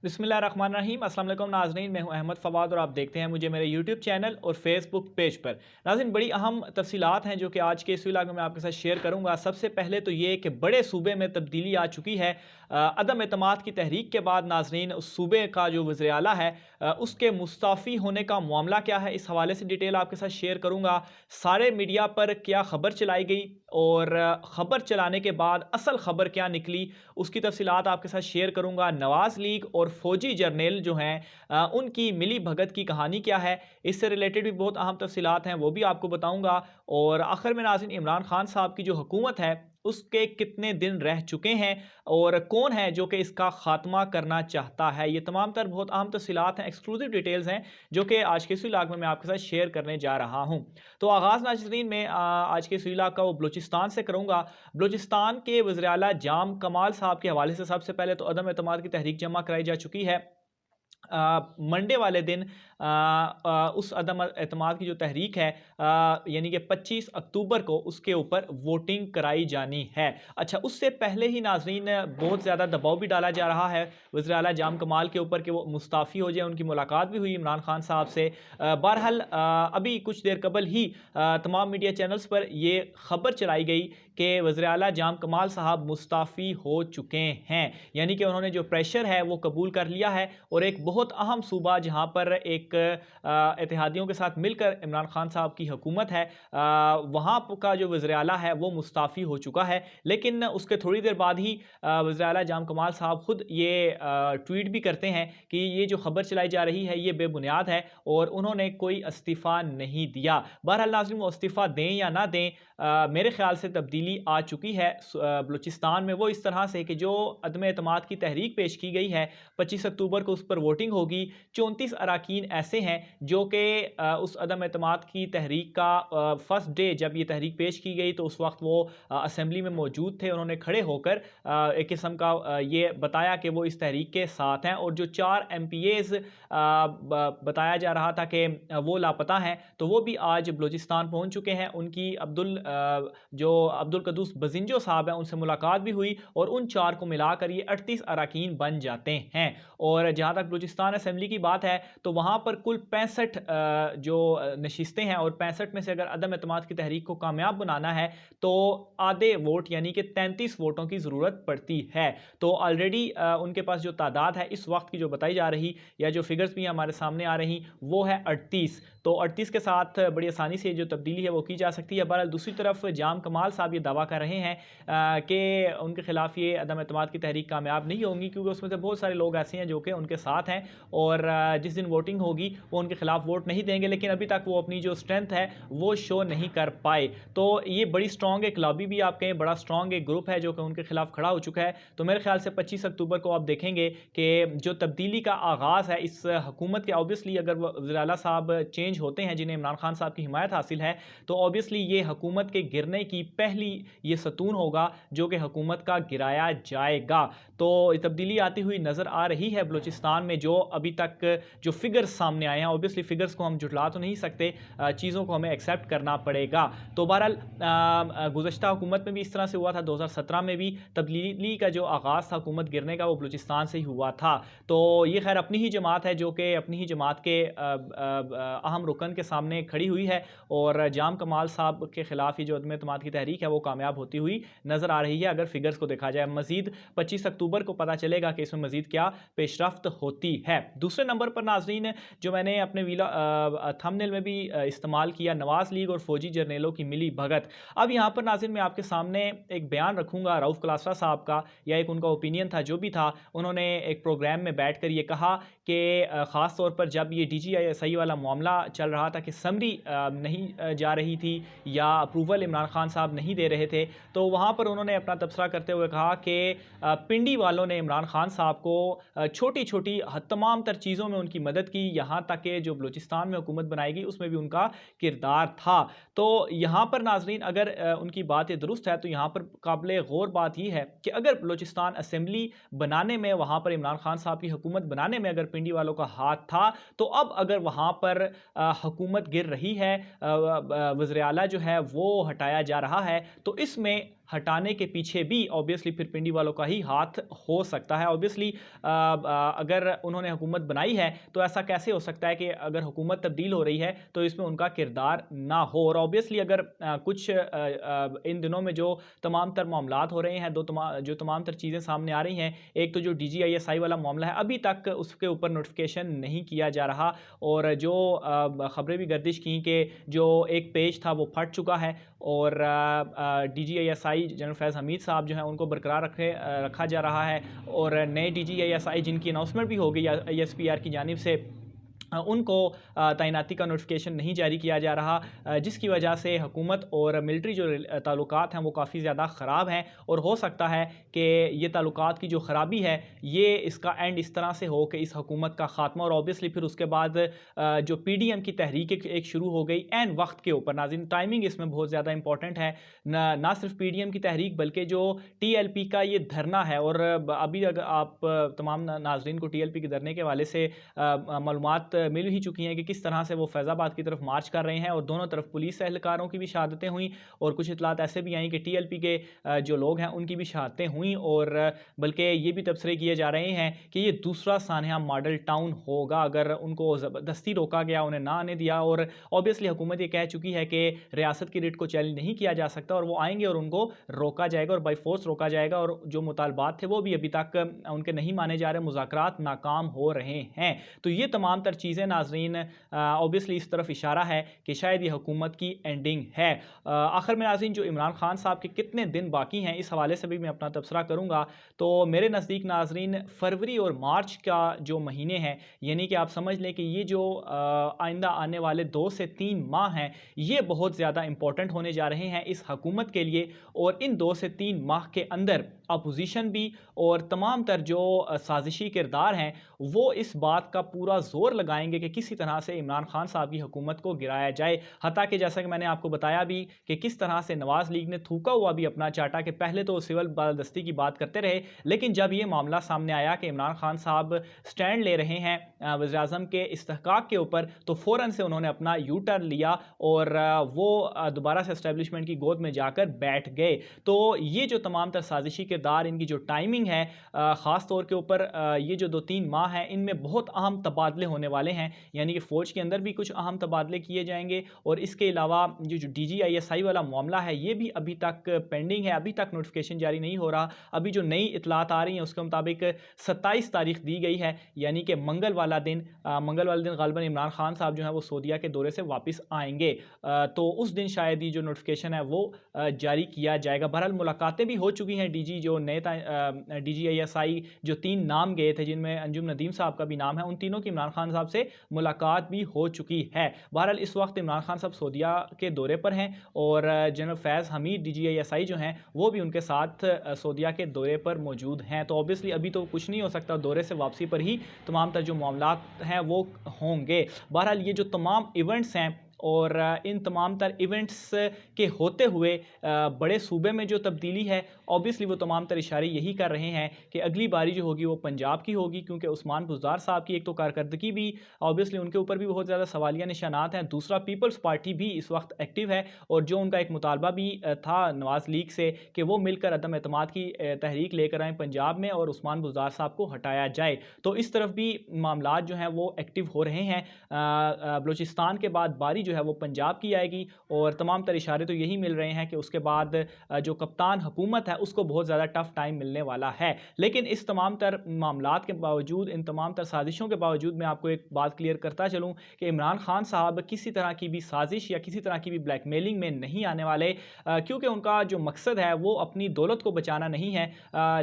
बिस्मिल्लाहिर्रहमानिर्रहीम। अस्सलाम वालेकुम नाज़रीन, मैं हूं अहमद फवाद और आप देखते हैं मुझे मेरे यूट्यूब चैनल और फेसबुक पेज पर। नाज़रीन, बड़ी अहम तफसीलात हैं जो कि आज के इस व्लॉग में मैं आपके साथ शेयर करूंगा। सबसे पहले तो ये कि बड़े सूबे में तब्दीली आ चुकी है। अदम एतमाद की तहरीक के बाद नाज़रीन उस सूबे का जो वज़ीर आला है उसके मुस्ताफ़ी होने का मामला क्या है, इस हवाले से डिटेल आपके साथ शेयर करूँगा। सारे मीडिया पर क्या ख़बर चलाई गई और ख़बर चलाने के बाद असल ख़बर क्या निकली, उसकी तफसीलात आपके साथ शेयर करूँगा। नवाज लीग और फौजी जर्नैल जो हैं उनकी मिली भगत की कहानी क्या है, इससे रिलेटेड भी बहुत अहम तफसीलात हैं, वो भी आपको बताऊँगा। और आखिर में नाज़रीन, इमरान खान साहब की जो हुकूमत है उसके कितने दिन रह चुके हैं और कौन है जो कि इसका खात्मा करना चाहता है, ये तमाम तर बहुत अहम तफसीलात हैं, एक्सक्लूसिव डिटेल्स हैं जो कि आज के इस व्लॉग में मैं आपके साथ शेयर करने जा रहा हूं। तो आगाज़ नाज़रीन में आज के इस व्लॉग का वो बलूचिस्तान से करूंगा। बलूचिस्तान के वज़ीर आला जाम कमाल साहब के हवाले से सबसे पहले तो अदम एतमाद की तहरीक जमा कराई जा चुकी है। मंडे वाले दिन उस अदम एतमाद की जो तहरीक है यानी कि 25 अक्टूबर को उसके ऊपर वोटिंग कराई जानी है। अच्छा, उससे पहले ही नाज़रीन बहुत ज़्यादा दबाव भी डाला जा रहा है वज़ीर आला जाम कमाल के ऊपर कि वो मुस्ताफ़ी हो जाए। उनकी मुलाकात भी हुई इमरान खान साहब से। बहरहाल अभी कुछ देर कबल ही तमाम मीडिया चैनल्स पर ये ख़बर चलाई गई कि वज़ीर आला जाम कमाल साहब मुस्ताफ़ी हो चुके हैं, यानी कि उन्होंने जो प्रेशर है वो कबूल कर लिया है और एक बहुत अहम सूबा जहां पर एक इत्तेहादियों के साथ मिलकर इमरान खान साहब की हुकूमत है वहां का जो वज़ीर आला है वो मुस्ताफ़ी हो चुका है। लेकिन उसके थोड़ी देर बाद ही वज़ीर आला जाम कमाल साहब खुद ये ट्वीट भी करते हैं कि ये जो खबर चलाई जा रही है ये बेबुनियाद है और उन्होंने कोई इस्तीफ़ा नहीं दिया। बहरहाल नाज़रीन, वो इस्तीफ़ा दें या ना दें, मेरे ख्याल से तब्दीली आ चुकी है बलूचिस्तान में। वो इस तरह से कि जो अदम एतमाद की तहरीक पेश की गई है 25 अक्टूबर को उस पर वोटिंग होगी। 34 अराकीन ऐसे हैं जो कि उस अदम एतमाद की तहरीक का फर्स्ट डे जब ये तहरीक पेश की गई तो उस वक्त वो असम्बली में मौजूद थे। उन्होंने खड़े होकर एक किस्म का ये बताया कि वो इस तहरीक के साथ हैं और जो 4 MPAs बताया जा रहा था कि वो लापता हैं, तो वो भी आज बलूचिस्तान पहुंच चुके हैं। उनकी जो अब्दुल कदूस बजिंजो साहब हैं उनसे मुलाकात भी हुई और उन 4 को मिलाकर ये 38 अराकीन बन जाते हैं। और जहाँ तक बलूचिस्तान असम्बली की बात है तो वहाँ पर कुल 65 जो नशिस्तें हैं और 65 में से अगर अदम एतमाद की तहरीक को कामयाब बनाना है तो आधे वोट यानी कि 33 वोटों की ज़रूरत पड़ती है। तो ऑलरेडी उनके पास जो तादाद है इस वक्त की जो बताई जा रही या जो फिगर्स भी हमारे सामने आ रही वो है 38। तो 38 के साथ बड़ी आसानी से जो तब्दीली है वो की जा सकती है। बहरहाल दूसरी तरफ जाम कमाल साहब ये दावा कर रहे हैं कि उनके खिलाफ ये अदम एतमाद की तहरीक कामयाब नहीं होंगी क्योंकि उसमें से बहुत सारे लोग ऐसे हैं जो कि उनके साथ हैं और जिस दिन वोटिंग होगी वो उनके खिलाफ वोट नहीं देंगे। लेकिन अभी तक वो अपनी जो स्ट्रेंथ है वो शो नहीं कर पाए। तो ये बड़ी स्ट्रॉन्ग एक लॉबी भी आप कहें, बड़ा स्ट्रॉन्ग एक ग्रुप है जो कि उनके खिलाफ खड़ा हो चुका है। तो मेरे ख्याल से 25 अक्टूबर को आप देखेंगे कि जो तब्दीली का आगाज़ है इस हुकूमत के, ऑब्वियसली अगर वज़ीर आला साहब चेंज होते हैं जिन्हें इमरान खान साहब की हिमायत हासिल है तो ऑब्वियसली ये हुकूमत के गिरने की पहली ये सतून होगा जो कि हुकूमत का गिराया जाएगा। तो तब्दीली आती हुई नज़र आ रही है बलूचिस्तान में। जो अभी तक जो फिगर्स सामने आए हैं, ऑब्वियसली फिगर्स को हम जुटला तो नहीं सकते, चीज़ों को हमें एक्सेप्ट करना पड़ेगा। तो बहरहाल गुज़श्ता हुकूमत में भी इस तरह से हुआ था, 2017 में भी तब्दीली का जो आगाज़ था हुकूमत गिरने का वो बलूचिस्तान से ही हुआ था। तो ये खैर अपनी ही जमात है जो कि अपनी ही जमात के अहम रुकन के सामने खड़ी हुई है और जाम कमाल साहब के खिलाफ ये जो अदम एतमाद की तहरीक है वो कामयाब होती हुई नज़र आ रही है अगर फिगर्स को देखा जाए। मज़ीद 25 अक्टूबर को पता चलेगा कि इसमें मज़ीद क्या पेशरफ्त होती है। दूसरे नंबर पर नाज़रीन जो मैंने अपने थंबनेल में भी इस्तेमाल किया, नवाज लीग और फौजी जर्नैलों की मिली भगत। अब यहाँ पर नाज़रीन मैं आपके सामने एक बयान रखूँगा रऊफ़ क्लासरा साहब का, या एक उनका ओपिनियन था जो भी था। उन्होंने एक प्रोग्राम में बैठ कर ये कहा कि ख़ास तौर पर जब ये DGI वाला मामला चल रहा था कि समरी नहीं जा रही थी या अप्रूवल इमरान खान साहब नहीं दे रहे थे, तो वहाँ पर उन्होंने अपना तबसरा करते हुए कहा कि पिंडी वालों ने इमरान खान साहब को छोटी छोटी तमाम तर चीज़ों में उनकी मदद की, यहाँ तक कि जो बलूचिस्तान में हुकूमत बनाएगी उसमें भी उनका किरदार था। तो यहाँ पर नाज़रीन अगर उनकी बात ये दुरुस्त है तो यहाँ पर काबिल गौर बात यह है कि अगर बलूचिस्तान असम्बली बनाने में, वहाँ पर इमरान खान साहब की हुकूमत बनाने में अगर पिंडी वालों का हाथ था, तो अब अगर वहाँ पर हुकूमत गिर रही है, वज़ीर आला जो है वो हटाया जा रहा है, तो इसमें हटाने के पीछे भी ऑब्वियसली फिर पिंडी वालों का ही हाथ हो सकता है। ऑब्वियसली अगर उन्होंने हुकूमत बनाई है तो ऐसा कैसे हो सकता है कि अगर हुकूमत तब्दील हो रही है तो इसमें उनका किरदार ना हो। और ऑब्वियसली अगर कुछ इन दिनों में जो तमाम तर मामलात हो रहे हैं, जो तमाम तर चीज़ें सामने आ रही हैं, एक तो जो DGISI वाला मामला है, अभी तक उसके ऊपर नोटिफिकेशन नहीं किया जा रहा, और जो ख़बरें भी गर्दिश की कि जो एक पेज था वो फट चुका है, और DGISI जनरल फैज़ हमीद साहब जो हैं उनको बरकरार रखा जा रहा है, और नए DGISI जिनकी अनाउंसमेंट भी हो गई ISPR की जानिब से, उनको तैनाती का नोटिफिकेशन नहीं जारी किया जा रहा, जिसकी वजह से हुकूमत और मिलिट्री जो ताल्लुकात हैं वो काफ़ी ज़्यादा ख़राब हैं। और हो सकता है कि ये ताल्लुकात की जो ख़राबी है ये इसका एंड इस तरह से हो कि इस हुकूमत का ख़ात्मा, और ऑब्वियसली फिर उसके बाद जो PDM की तहरीक एक शुरू हो गई एन वक्त के ऊपर। नाज़रीन, टाइमिंग इसमें बहुत ज़्यादा इंपॉर्टेंट है, ना सिर्फ PDM की तहरीक बल्कि जो TLP का ये धरना है। और अभी अगर आप तमाम नाज़रीन को TLP के धरने के हवाले से मालूमात मिल ही चुकी हैं कि किस तरह से वो फैज़ाबाद की तरफ मार्च कर रहे हैं, और दोनों तरफ पुलिस एहलकारों की भी शहादतें हुई, और कुछ इतलात ऐसे भी आई कि TLP के जो लोग हैं उनकी भी शहादतें हुई, और बल्कि ये भी तबसरे किए जा रहे हैं कि ये दूसरा सानहा मॉडल टाउन होगा अगर उनको ज़बरदस्ती रोका गया, उन्हें ना आने दिया। और ऑब्वियसली हुकूमत ये कह चुकी है कि रियासत की रिट को चैलेंज नहीं किया जा सकता, और वो आएंगे और उनको रोका जाएगा और बाई फोर्स रोका जाएगा, और जो मुतालबात थे वो भी अभी तक उनके नहीं माने जा रहे, मुज़ाकरात नाकाम हो रहे हैं। तो ये तमाम तर चीज़ें नाज़रीन ऑब्वियसली इस तरफ इशारा है कि शायद ये हुकूमत की एंडिंग है। आखिर में नाज़रीन, जो इमरान खान साहब के कितने दिन बाकी हैं, इस हवाले से भी मैं अपना तबसरा करूँगा। तो मेरे नज़दीक नाज़रीन फरवरी और मार्च का जो महीने हैं, यानी कि आप समझ लें कि ये जो आइंदा आने वाले 2 से 3 माह हैं, ये बहुत ज़्यादा इंपॉर्टेंट होने जा रहे हैं इस हुकूमत के लिए। और इन 2 से 3 माह के अंदर अपोजिशन भी और तमाम तर जो साजिशी किरदार हैं वो इस बात का पूरा जोर लगाएंगे कि किसी तरह से इमरान खान साहब की हुकूमत को गिराया जाए। हत्ता कि जैसा कि मैंने आपको बताया भी कि किस तरह से नवाज लीग ने थूका हुआ भी अपना चाटा, कि पहले तो सिविल बालदस्ती की बात करते रहे, लेकिन जब ये मामला सामने आया कि इमरान खान साहब स्टैंड ले रहे हैं वज़ीर आज़म के इस्तेहकाक के ऊपर, तो फ़ौरन से उन्होंने अपना यू टर्न लिया और वो दोबारा से एस्टेब्लिशमेंट की गोद में जाकर बैठ गए। तो ये जो तमाम तर साजिशी किरदार, इनकी जो टाइमिंग है, ख़ास तौर के ऊपर ये जो 2-3 माह हैं, इनमें बहुत अहम तबादले होने वाले हैं, यानी कि फ़ौज के अंदर भी कुछ अहम तबादले किए जाएंगे। और इसके अलावा जो DGISI वाला मामला है ये भी अभी तक पेंडिंग है, अभी तक नोटिफिकेशन जारी नहीं हो रहा। अभी जो नई इतलात आ रही हैं उसके मुताबिक 27 तारीख दी गई है, यानी कि मंगल वाला दिन ग़ालिबन इमरान खान साहब जो है वो सऊदीया के दौरे से वापस आएंगे, तो उस दिन शायद ये जो नोटिफिकेशन है वो जारी किया जाएगा। बहरहाल मुलाकातें भी हो चुकी हैं, जो नए DGISI जो 3 नाम गए थे, जिनमें अंजुम नदीम साहब का भी नाम है, उन तीनों की इमरान खान साहब से मुलाकात भी हो चुकी है। बहरहाल इस वक्त इमरान खान साहब सऊदीया के दौरे पर हैं, और जनरल फैज़ हमीद DGISI जो हैं वो भी उनके साथ सऊदीया के दौरे पर मौजूद हैं। तो ऑब्वियसली अभी तो कुछ नहीं हो सकता, दौरे से वापसी पर ही तमाम तर जो मामलात हैं वो होंगे। बहरहाल ये जो तमाम इवेंट्स हैं, और इन तमाम तर इवेंट्स के होते हुए बड़े सूबे में जो तब्दीली है, ऑब्वियसली वो तमाम तर इशारे यही कर रहे हैं कि अगली बारी जो होगी वो पंजाब की होगी, क्योंकि उस्मान बुज़दार साहब की एक तो कारकर्दगी भी ऑब्वियसली उनके ऊपर भी बहुत ज़्यादा सवालिया निशानात हैं। दूसरा, पीपल्स पार्टी भी इस वक्त एक्टिव है, और जो उनका एक मुतालबा भी था नवाज लीग से कि वो मिलकर अदम एतमाद की तहरीक लेकर आएँ पंजाब में और उस्मान बुज़दार साहब को हटाया जाए। तो इस तरफ भी मामलात जो हैं वो एक्टिव हो रहे हैं। बलोचिस्तान के बाद बारी जो है वो पंजाब की आएगी, और तमाम तर इशारे तो यही मिल रहे हैं कि उसके बाद जो कप्तान हुकूमत है उसको बहुत ज़्यादा टफ टाइम मिलने वाला है। लेकिन इस तमाम तर मामलात के बावजूद, इन तमाम तर साजिशों के बावजूद, मैं आपको एक बात क्लियर करता चलूँ कि इमरान खान साहब किसी तरह की भी साजिश या किसी तरह की भी ब्लैकमेलिंग में नहीं आने वाले, क्योंकि उनका जो मकसद है वो अपनी दौलत को बचाना नहीं है।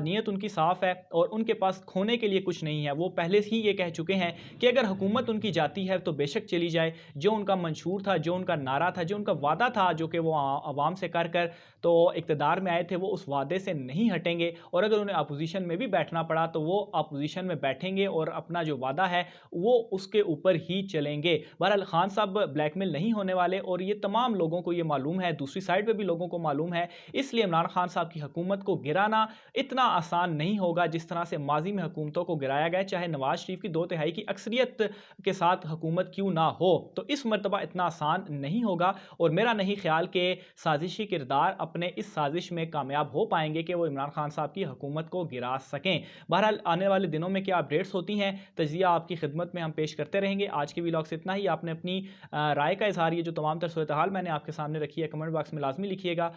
नीयत उनकी साफ़ है और उनके पास खोने के लिए कुछ नहीं है। वो पहले ही ये कह चुके हैं कि अगर हुकूमत उनकी जाती है तो बेशक चली जाए। जो उनका मंशूर था, जो उनका नारा था, जो उनका वादा था, जो कि वो आवाम से कर कर तो इक़्तिदार में आए थे, वो उस वादे से नहीं हटेंगे। और अगर उन्हें अपोजिशन में भी बैठना पड़ा तो वो अपोजिशन में बैठेंगे और अपना जो वादा है वो उसके ऊपर ही चलेंगे। बहरहाल खान साहब ब्लैकमेल नहीं होने वाले, और ये तमाम लोगों को ये मालूम है, दूसरी साइड पर भी लोगों को मालूम है। इसलिए इमरान खान साहब की हुकूमत को गिराना इतना आसान नहीं होगा जिस तरह से माजी में हुकूमतों को गिराया गया, चाहे नवाज शरीफ की 2/3 की अक्सरियत के साथ हुकूमत क्यों ना हो। तो इस मरतबा इतना इतना आसान नहीं होगा, और मेरा नहीं ख्याल कि साजिशी किरदार अपने इस साजिश में कामयाब हो पाएंगे कि वो इमरान खान साहब की हुकूमत को गिरा सकें। बहरहाल आने वाले दिनों में क्या अपडेट्स होती हैं, तजिया आपकी खिदमत में हम पेश करते रहेंगे। आज के व्लॉग से इतना ही। आपने अपनी राय का इजहार, ये जो तमाम तर सूरत हाल मैंने आपके सामने रखी है, कमेंट बॉक्स में लाजमी लिखिएगा।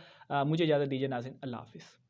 मुझे इजाज़त दीजिए नाज़रीन, अल्लाह हाफिज़।